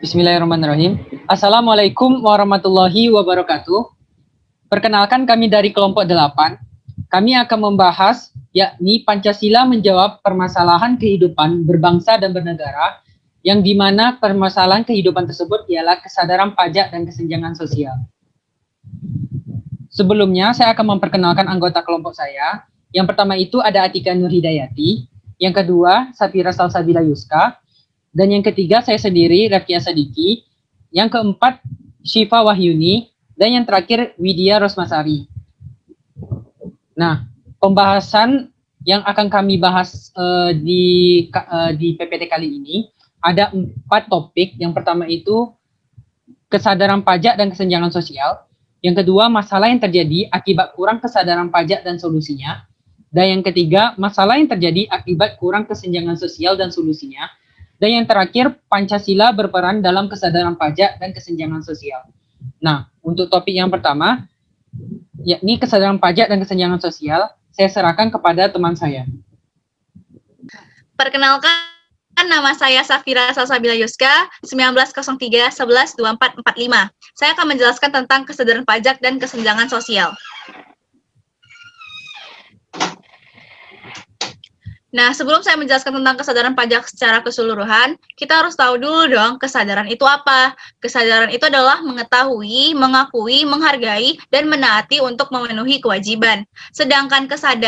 Bismillahirrahmanirrahim. Assalamualaikum warahmatullahi wabarakatuh. Perkenalkan kami dari kelompok 8. Kami akan membahas yakni Pancasila menjawab permasalahan kehidupan berbangsa dan bernegara, yang dimana permasalahan kehidupan tersebut ialah kesadaran pajak dan kesenjangan sosial. Sebelumnya saya akan memperkenalkan anggota kelompok saya. Yang pertama itu ada Atika Nurhidayati, yang kedua Safira Salsabila Yuska, dan yang ketiga saya sendiri Rafia Sadiki, yang keempat Syifa Wahyuni, dan yang terakhir Widya Rosmasari. Nah, pembahasan yang akan kami bahas di PPT kali ini ada 4 topik. Yang pertama itu kesadaran pajak dan kesenjangan sosial. Yang kedua, masalah yang terjadi akibat kurang kesadaran pajak dan solusinya. Dan yang ketiga, masalah yang terjadi akibat kurang kesenjangan sosial dan solusinya. Dan yang terakhir, Pancasila berperan dalam kesadaran pajak dan kesenjangan sosial. Nah, untuk topik yang pertama, yakni kesadaran pajak dan kesenjangan sosial, saya serahkan kepada teman saya. Perkenalkan, nama saya Safira Salsabila Yuska, 1903112445. Saya akan menjelaskan tentang kesadaran pajak dan kesenjangan sosial. Nah, sebelum saya menjelaskan tentang kesadaran pajak secara keseluruhan, kita harus tahu dulu dong kesadaran itu apa. Kesadaran itu adalah mengetahui, mengakui, menghargai, dan menaati untuk memenuhi kewajiban. Sedangkan pajak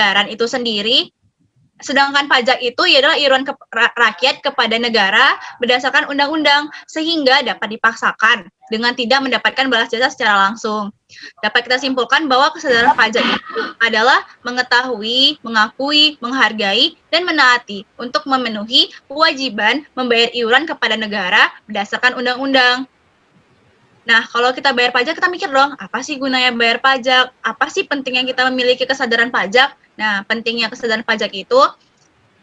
itu adalah iuran rakyat kepada negara berdasarkan undang-undang, sehingga dapat dipaksakan dengan tidak mendapatkan balas jasa secara langsung. Dapat kita simpulkan bahwa kesadaran pajak itu adalah mengetahui, mengakui, menghargai, dan menaati untuk memenuhi kewajiban membayar iuran kepada negara berdasarkan undang-undang. Nah, kalau kita bayar pajak, kita mikir dong, apa sih gunanya bayar pajak? Apa sih pentingnya kita memiliki kesadaran pajak? Nah, pentingnya kesadaran pajak itu,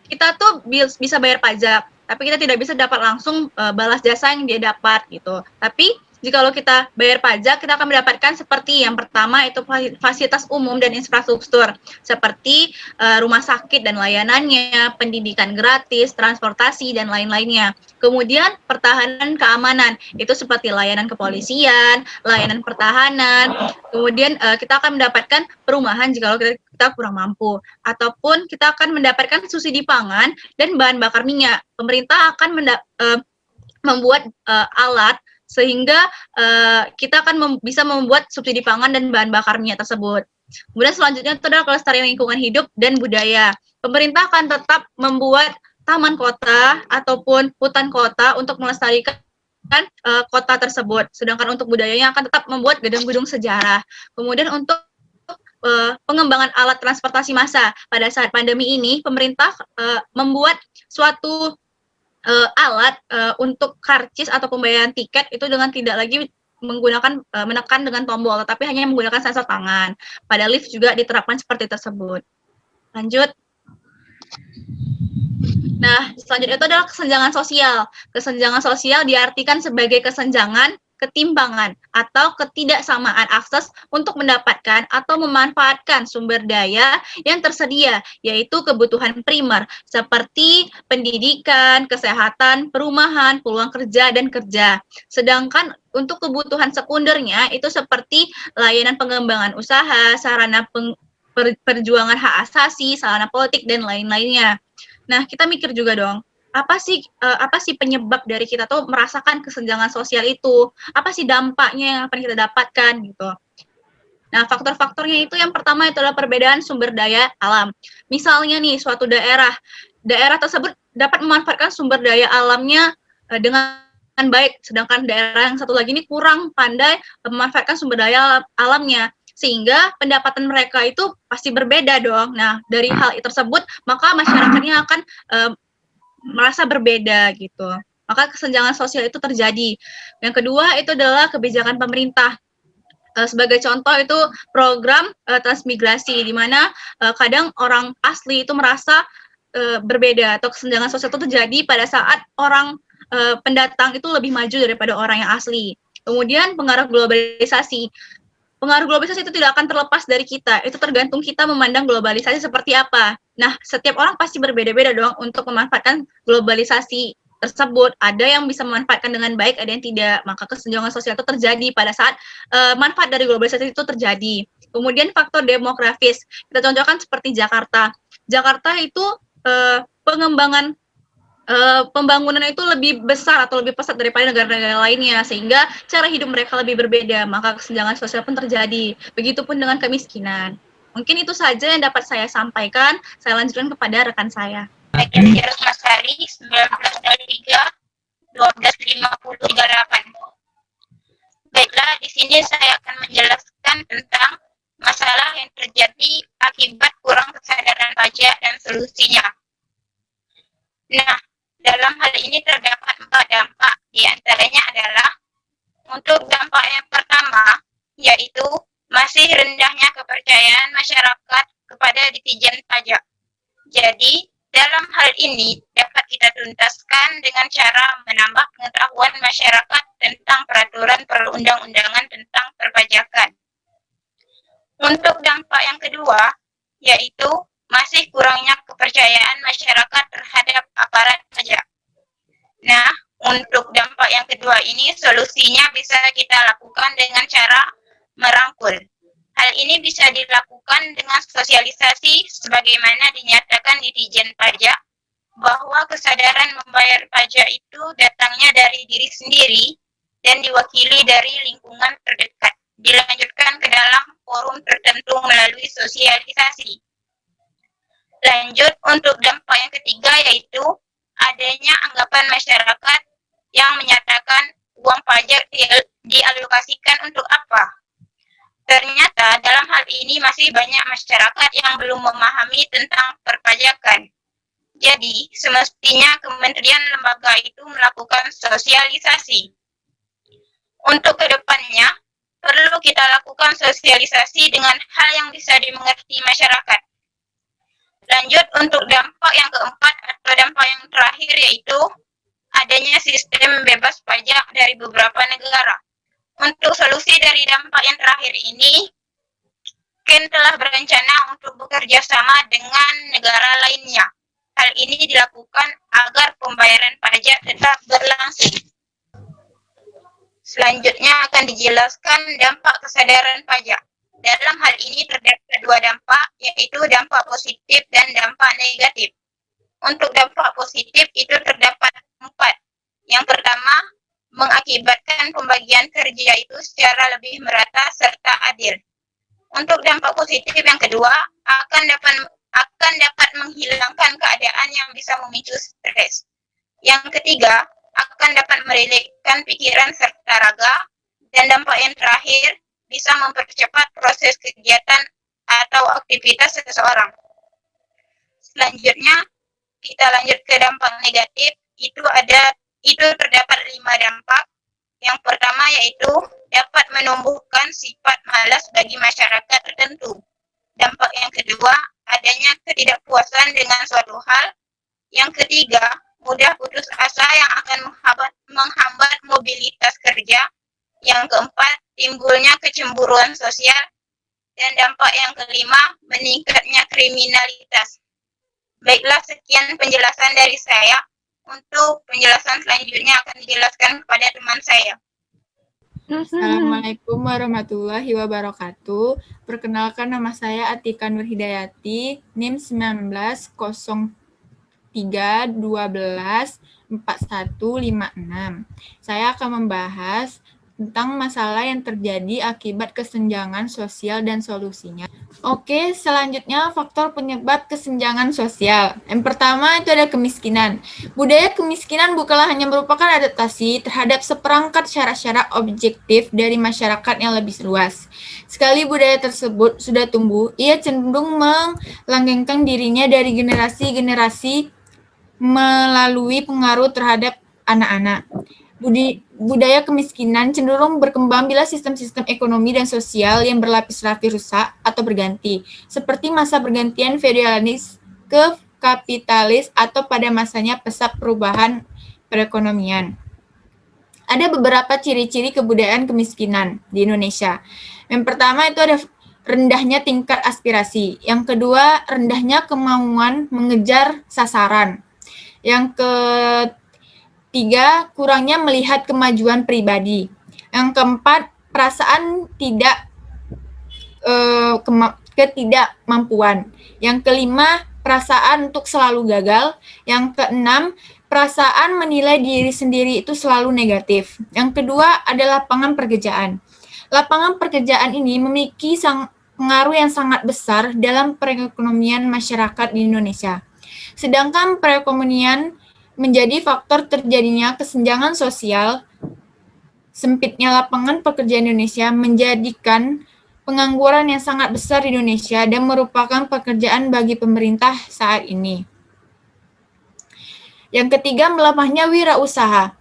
kita tuh bisa bayar pajak, tapi kita tidak bisa dapat langsung balas jasa yang dia dapat gitu. Tapi jika kita bayar pajak, kita akan mendapatkan seperti yang pertama itu fasilitas umum dan infrastruktur, seperti rumah sakit dan layanannya, pendidikan gratis, transportasi, dan lain-lainnya. Kemudian pertahanan keamanan, itu seperti layanan kepolisian, layanan pertahanan. Kemudian kita akan mendapatkan perumahan jika kita kurang mampu, ataupun kita akan mendapatkan subsidi pangan dan bahan bakar minyak. Pemerintah akan membuat alat sehingga kita akan bisa membuat subsidi pangan dan bahan bakar minyak tersebut. Kemudian selanjutnya itu adalah kelestarian lingkungan hidup dan budaya. Pemerintah akan tetap membuat taman kota ataupun hutan kota untuk melestarikan kota tersebut. Sedangkan untuk budayanya akan tetap membuat gedung-gedung sejarah. Kemudian untuk pengembangan alat transportasi massa. Pada saat pandemi ini, pemerintah membuat suatu alat untuk karcis atau pembayaran tiket itu dengan tidak lagi menggunakan menekan dengan tombol, tetapi hanya menggunakan sensor tangan. Pada lift juga diterapkan seperti tersebut. Lanjut. Nah, selanjutnya itu adalah kesenjangan sosial. Kesenjangan sosial diartikan sebagai kesenjangan, ketimpangan, atau ketidaksamaan akses untuk mendapatkan atau memanfaatkan sumber daya yang tersedia, yaitu kebutuhan primer, seperti pendidikan, kesehatan, perumahan, peluang kerja, dan kerja. Sedangkan untuk kebutuhan sekundernya, itu seperti layanan pengembangan usaha, sarana perjuangan hak asasi, sarana politik, dan lain-lainnya. Nah, kita mikir juga dong, apa sih penyebab dari kita tuh merasakan kesenjangan sosial itu? Apa sih dampaknya yang akan kita dapatkan gitu? Nah, faktor-faktornya itu yang pertama itu adalah perbedaan sumber daya alam. Misalnya nih, suatu daerah tersebut dapat memanfaatkan sumber daya alamnya dengan baik, sedangkan daerah yang satu lagi ini kurang pandai memanfaatkan sumber daya alamnya. Sehingga pendapatan mereka itu pasti berbeda dong. Nah, dari hal tersebut, maka masyarakatnya akan merasa berbeda gitu. Maka kesenjangan sosial itu terjadi. Yang kedua itu adalah kebijakan pemerintah. Sebagai contoh itu program transmigrasi, di mana kadang orang asli itu merasa berbeda, atau kesenjangan sosial itu terjadi pada saat orang pendatang itu lebih maju daripada orang yang asli. Kemudian pengaruh globalisasi. Pengaruh globalisasi itu tidak akan terlepas dari kita. Itu tergantung kita memandang globalisasi seperti apa. Nah, setiap orang pasti berbeda-beda dong untuk memanfaatkan globalisasi tersebut. Ada yang bisa memanfaatkan dengan baik, ada yang tidak. Maka kesenjangan sosial itu terjadi pada saat manfaat dari globalisasi itu terjadi. Kemudian faktor demografis. Kita contohkan seperti Jakarta. Jakarta itu pengembangan pembangunan itu lebih besar atau lebih pesat daripada negara-negara lainnya, sehingga cara hidup mereka lebih berbeda, maka kesenjangan sosial pun terjadi. Begitupun dengan kemiskinan. Mungkin itu saja yang dapat saya sampaikan. Saya lanjutkan kepada rekan saya. Akhirnya Masari 1923 125038. Baiklah, di sini saya akan menjelaskan tentang masalah yang terjadi akibat kurang kesadaran pajak dan solusinya. Nah, dalam hal ini terdapat 4 dampak, di antaranya adalah untuk dampak yang pertama, yaitu masih rendahnya kepercayaan masyarakat kepada Ditjen Pajak. Jadi, dalam hal ini dapat kita tuntaskan dengan cara menambah pengetahuan masyarakat tentang peraturan perundang-undangan tentang perpajakan. Untuk dampak yang kedua, yaitu masih kurangnya kepercayaan masyarakat terhadap aparat pajak. Nah, untuk dampak yang kedua ini solusinya bisa kita lakukan dengan cara merangkul. Hal ini bisa dilakukan dengan sosialisasi sebagaimana dinyatakan di Ditjen Pajak bahwa kesadaran membayar pajak itu datangnya dari diri sendiri dan diwakili dari lingkungan terdekat. Dilanjutkan ke dalam forum tertentu melalui sosialisasi. Lanjut untuk dampak yang ketiga yaitu adanya anggapan masyarakat yang menyatakan uang pajak dialokasikan untuk apa. Ternyata dalam hal ini masih banyak masyarakat yang belum memahami tentang perpajakan. Jadi, semestinya kementerian lembaga itu melakukan sosialisasi. Untuk kedepannya, perlu kita lakukan sosialisasi dengan hal yang bisa dimengerti masyarakat. Lanjut untuk dampak yang keempat atau dampak yang terakhir yaitu adanya sistem bebas pajak dari beberapa negara. Untuk solusi dari dampak yang terakhir ini, Ken telah berencana untuk bekerja sama dengan negara lainnya. Hal ini dilakukan agar pembayaran pajak tetap berlangsung. Selanjutnya akan dijelaskan dampak kesadaran pajak. Dalam hal ini terdapat 2 dampak, yaitu dampak positif dan dampak negatif. Untuk dampak positif itu terdapat 4. Yang pertama, mengakibatkan pembagian kerja itu secara lebih merata serta adil. Untuk dampak positif yang kedua, akan dapat menghilangkan keadaan yang bisa memicu stres. Yang ketiga, akan dapat merelakskan pikiran serta raga. Dan dampak yang terakhir, bisa mempercepat proses kegiatan atau aktivitas seseorang. Selanjutnya, kita lanjut ke dampak negatif. Itu terdapat 5 dampak. Yang pertama yaitu dapat menumbuhkan sifat malas bagi masyarakat tertentu. Dampak yang kedua, adanya ketidakpuasan dengan suatu hal. Yang ketiga, mudah putus asa yang akan menghambat mobilitas kerja. Yang keempat, timbulnya kecemburuan sosial. Dan dampak yang kelima, meningkatnya kriminalitas. Baiklah, sekian penjelasan dari saya. Untuk penjelasan selanjutnya akan dijelaskan kepada teman saya. Assalamualaikum warahmatullahi wabarakatuh. Perkenalkan, nama saya Atika Nurhidayati, NIM 1903124156. Saya akan membahas tentang masalah yang terjadi akibat kesenjangan sosial dan solusinya. Oke, selanjutnya faktor penyebab kesenjangan sosial. Yang pertama itu ada kemiskinan. Budaya kemiskinan bukanlah hanya merupakan adaptasi terhadap seperangkat syarat-syarat objektif dari masyarakat yang lebih luas. Sekali budaya tersebut sudah tumbuh, ia cenderung melanggengkan dirinya dari generasi-generasi melalui pengaruh terhadap anak-anak. Budaya kemiskinan cenderung berkembang bila sistem-sistem ekonomi dan sosial yang berlapis-lapis rusak atau berganti, seperti masa pergantian feodalis ke kapitalis atau pada masanya pesat perubahan perekonomian. Ada beberapa ciri-ciri kebudayaan kemiskinan di Indonesia. Yang pertama itu ada rendahnya tingkat aspirasi. Yang kedua, rendahnya kemauan mengejar sasaran. Yang 3, kurangnya melihat kemajuan pribadi. Yang keempat, perasaan ketidakmampuan. Yang kelima, perasaan untuk selalu gagal. Yang keenam, perasaan menilai diri sendiri itu selalu negatif. Yang kedua adalah lapangan pekerjaan. Lapangan pekerjaan ini memiliki pengaruh yang sangat besar dalam perekonomian masyarakat di Indonesia. Sedangkan perekonomian menjadi faktor terjadinya kesenjangan sosial, sempitnya lapangan pekerjaan Indonesia menjadikan pengangguran yang sangat besar di Indonesia dan merupakan pekerjaan bagi pemerintah saat ini. Yang ketiga, melemahnya wirausaha.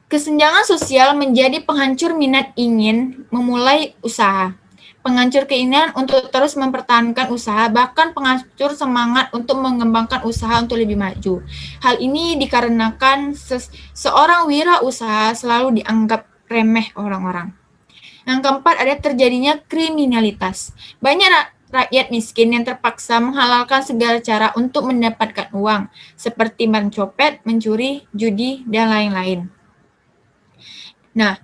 Kesenjangan sosial menjadi penghancur minat ingin memulai usaha, penghancur keinginan untuk terus mempertahankan usaha, bahkan penghancur semangat untuk mengembangkan usaha untuk lebih maju. Hal ini dikarenakan seorang wirausaha selalu dianggap remeh orang-orang. Yang keempat, ada terjadinya kriminalitas. Banyak rakyat miskin yang terpaksa menghalalkan segala cara untuk mendapatkan uang, seperti mencopet, mencuri, judi, dan lain-lain. Nah,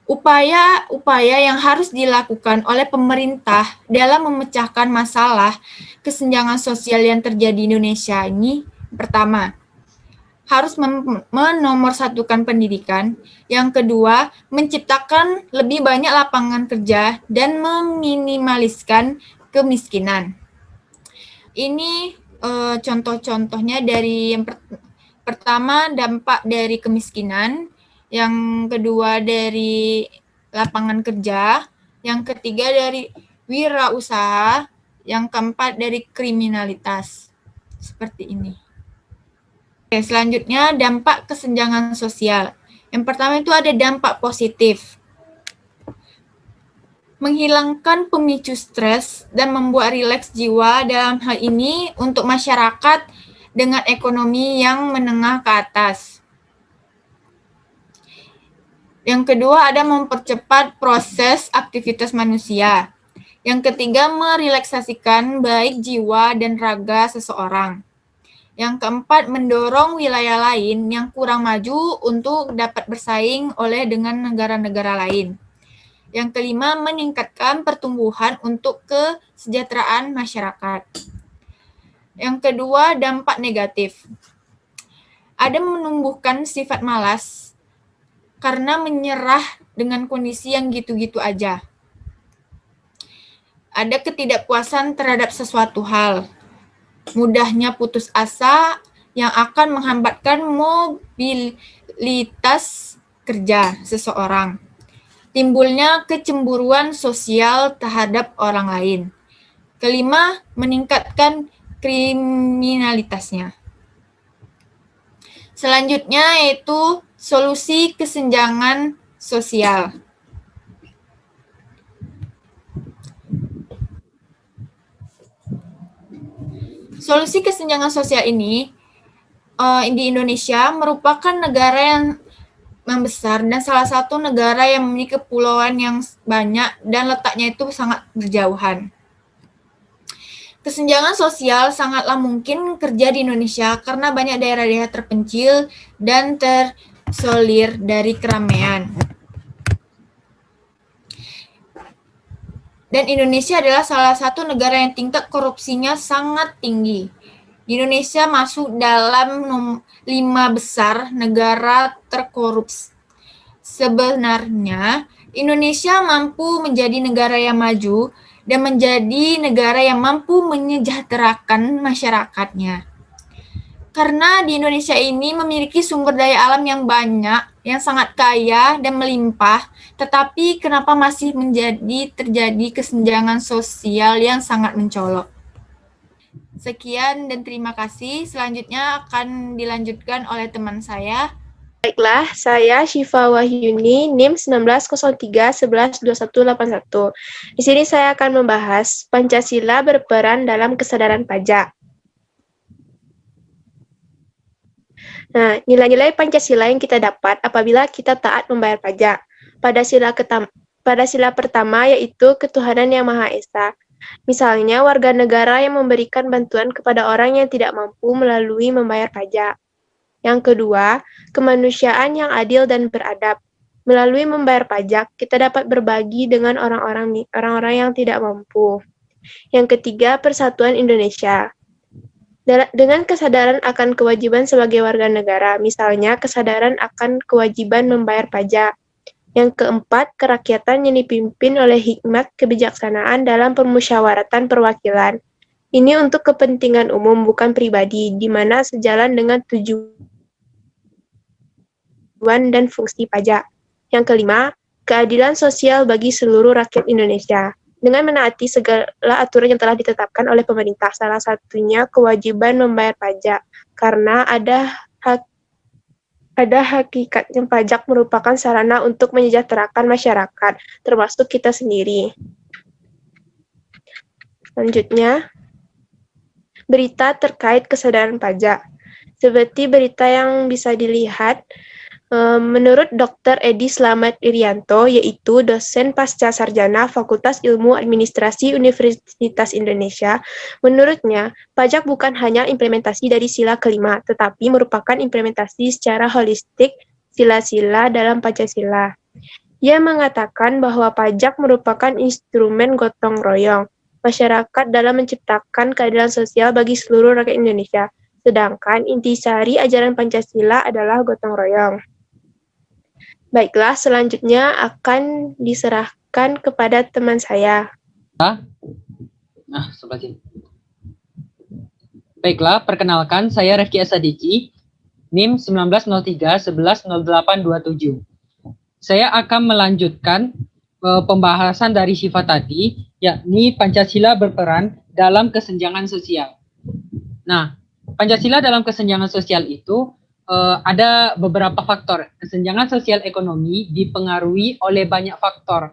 upaya-upaya yang harus dilakukan oleh pemerintah dalam memecahkan masalah kesenjangan sosial yang terjadi di Indonesia ini, pertama, harus menomorsatukan pendidikan. Yang kedua, menciptakan lebih banyak lapangan kerja dan meminimaliskan kemiskinan. Ini contoh-contohnya dari yang pertama, dampak dari kemiskinan. Yang kedua dari lapangan kerja, yang ketiga dari wirausaha, yang keempat dari kriminalitas. Seperti ini. Oke, selanjutnya dampak kesenjangan sosial. Yang pertama itu ada dampak positif. Menghilangkan pemicu stres dan membuat rileks jiwa, dalam hal ini untuk masyarakat dengan ekonomi yang menengah ke atas. Yang kedua ada mempercepat proses aktivitas manusia. Yang ketiga, merelaksasikan baik jiwa dan raga seseorang. Yang keempat, mendorong wilayah lain yang kurang maju untuk dapat bersaing dengan negara-negara lain. Yang kelima, meningkatkan pertumbuhan untuk kesejahteraan masyarakat. Yang kedua, dampak negatif. Ada menumbuhkan sifat malas karena menyerah dengan kondisi yang gitu-gitu aja. Ada ketidakpuasan terhadap sesuatu hal. Mudahnya putus asa yang akan menghambatkan mobilitas kerja seseorang. Timbulnya kecemburuan sosial terhadap orang lain. Kelima, meningkatkan kriminalitasnya. Selanjutnya yaitu solusi kesenjangan sosial. Solusi kesenjangan sosial ini di Indonesia merupakan negara yang besar dan salah satu negara yang memiliki kepulauan yang banyak dan letaknya itu sangat berjauhan. Kesenjangan sosial sangatlah mungkin kerja di Indonesia karena banyak daerah-daerah terpencil dan terisolir dari keramaian. Dan Indonesia adalah salah satu negara yang tingkat korupsinya sangat tinggi. Indonesia masuk dalam 5 besar negara terkorupsi. Sebenarnya, Indonesia mampu menjadi negara yang maju dan menjadi negara yang mampu menyejahterakan masyarakatnya. Karena di Indonesia ini memiliki sumber daya alam yang banyak, yang sangat kaya dan melimpah, tetapi kenapa masih terjadi kesenjangan sosial yang sangat mencolok? Sekian dan terima kasih. Selanjutnya akan dilanjutkan oleh teman saya. Baiklah, saya Syifa Wahyuni, NIM 1903112181. Di sini saya akan membahas Pancasila berperan dalam kesadaran pajak. Nah, nilai-nilai Pancasila yang kita dapat apabila kita taat membayar pajak. Pada sila pertama yaitu ketuhanan yang Maha Esa. Misalnya, warga negara yang memberikan bantuan kepada orang yang tidak mampu melalui membayar pajak. Yang kedua, kemanusiaan yang adil dan beradab. Melalui membayar pajak, kita dapat berbagi dengan orang-orang yang tidak mampu. Yang ketiga, persatuan Indonesia. Dengan kesadaran akan kewajiban sebagai warga negara, misalnya kesadaran akan kewajiban membayar pajak. Yang keempat, kerakyatan yang dipimpin oleh hikmat kebijaksanaan dalam permusyawaratan perwakilan. Ini untuk kepentingan umum, bukan pribadi, di mana sejalan dengan tujuan dan fungsi pajak. Yang kelima, keadilan sosial bagi seluruh rakyat Indonesia. Dengan menaati segala aturan yang telah ditetapkan oleh pemerintah, salah satunya kewajiban membayar pajak, karena ada hakikatnya pajak merupakan sarana untuk menyejahterakan masyarakat, termasuk kita sendiri. Selanjutnya, berita terkait kesadaran pajak. Seperti berita yang bisa dilihat, menurut Dr. Edi Slamet Irianto, yaitu dosen pasca sarjana Fakultas Ilmu Administrasi Universitas Indonesia, menurutnya, pajak bukan hanya implementasi dari sila kelima, tetapi merupakan implementasi secara holistik sila-sila dalam Pancasila. Ia mengatakan bahwa pajak merupakan instrumen gotong royong masyarakat dalam menciptakan keadilan sosial bagi seluruh rakyat Indonesia, sedangkan intisari ajaran Pancasila adalah gotong royong. Baiklah, selanjutnya akan diserahkan kepada teman saya. Sebelah sini. Baiklah, perkenalkan saya Refki Asadiki, NIM 1903110827. Saya akan melanjutkan pembahasan dari Syifa tadi, yakni Pancasila berperan dalam kesenjangan sosial. Nah, Pancasila dalam kesenjangan sosial itu ada beberapa faktor. Kesenjangan sosial ekonomi dipengaruhi oleh banyak faktor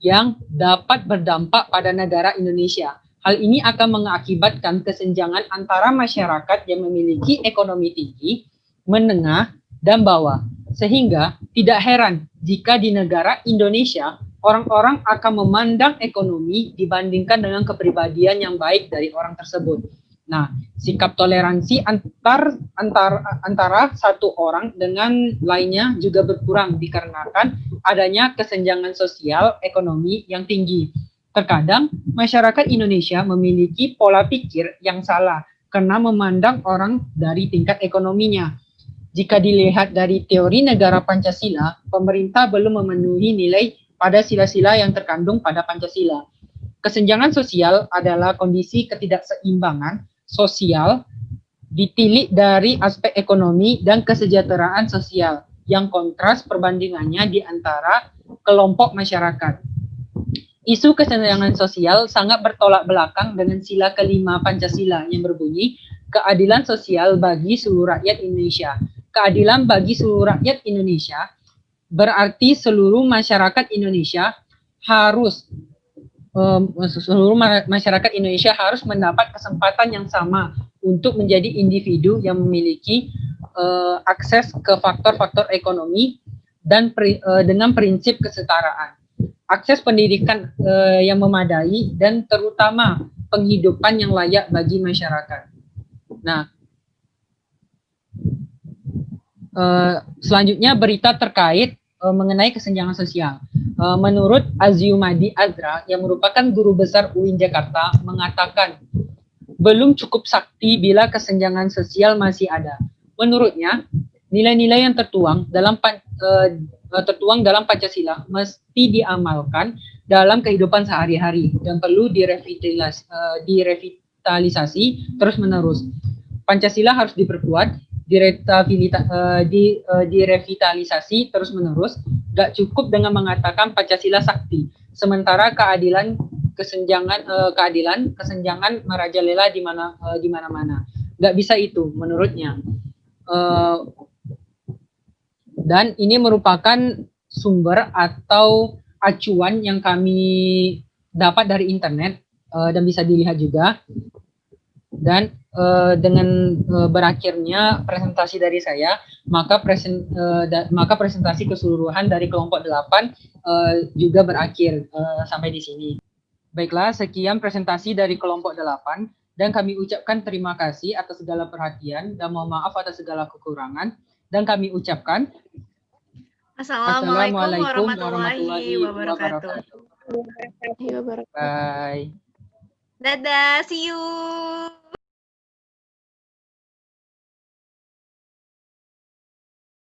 yang dapat berdampak pada negara Indonesia. Hal ini akan mengakibatkan kesenjangan antara masyarakat yang memiliki ekonomi tinggi, menengah, dan bawah. Sehingga tidak heran jika di negara Indonesia orang-orang akan memandang ekonomi dibandingkan dengan kepribadian yang baik dari orang tersebut. Nah, sikap toleransi antara satu orang dengan lainnya juga berkurang dikarenakan adanya kesenjangan sosial ekonomi yang tinggi. Terkadang masyarakat Indonesia memiliki pola pikir yang salah karena memandang orang dari tingkat ekonominya. Jika dilihat dari teori negara Pancasila, pemerintah belum memenuhi nilai pada sila-sila yang terkandung pada Pancasila. Kesenjangan sosial adalah kondisi ketidakseimbangan sosial ditilik dari aspek ekonomi dan kesejahteraan sosial yang kontras perbandingannya di antara kelompok masyarakat. Isu kesenjangan sosial sangat bertolak belakang dengan sila kelima Pancasila yang berbunyi keadilan sosial bagi seluruh rakyat Indonesia. Keadilan bagi seluruh rakyat Indonesia berarti seluruh masyarakat Indonesia harus mendapat kesempatan yang sama untuk menjadi individu yang memiliki akses ke faktor-faktor ekonomi dan dengan prinsip kesetaraan, akses pendidikan yang memadai dan terutama penghidupan yang layak bagi masyarakat. Nah, selanjutnya berita terkait mengenai kesenjangan sosial. Menurut Aziumadi Azra yang merupakan guru besar UIN Jakarta mengatakan belum cukup sakti bila kesenjangan sosial masih ada. Menurutnya, nilai-nilai yang tertuang dalam Pancasila mesti diamalkan dalam kehidupan sehari-hari dan perlu direvitalisasi terus-menerus. Pancasila harus diperkuat, direvitalisasi terus-menerus. Gak cukup dengan mengatakan Pancasila sakti, sementara keadilan kesenjangan merajalela di mana-mana. Gak bisa itu menurutnya. Dan ini merupakan sumber atau acuan yang kami dapat dari internet dan bisa dilihat juga. Dan dengan berakhirnya presentasi dari saya, maka presentasi keseluruhan dari kelompok 8 juga berakhir sampai di sini. Baiklah, sekian presentasi dari kelompok 8. Dan kami ucapkan terima kasih atas segala perhatian dan mohon maaf atas segala kekurangan. Dan kami ucapkan Assalamualaikum warahmatullahi wabarakatuh. Wabarakatuh. Bye. Dadah, see you.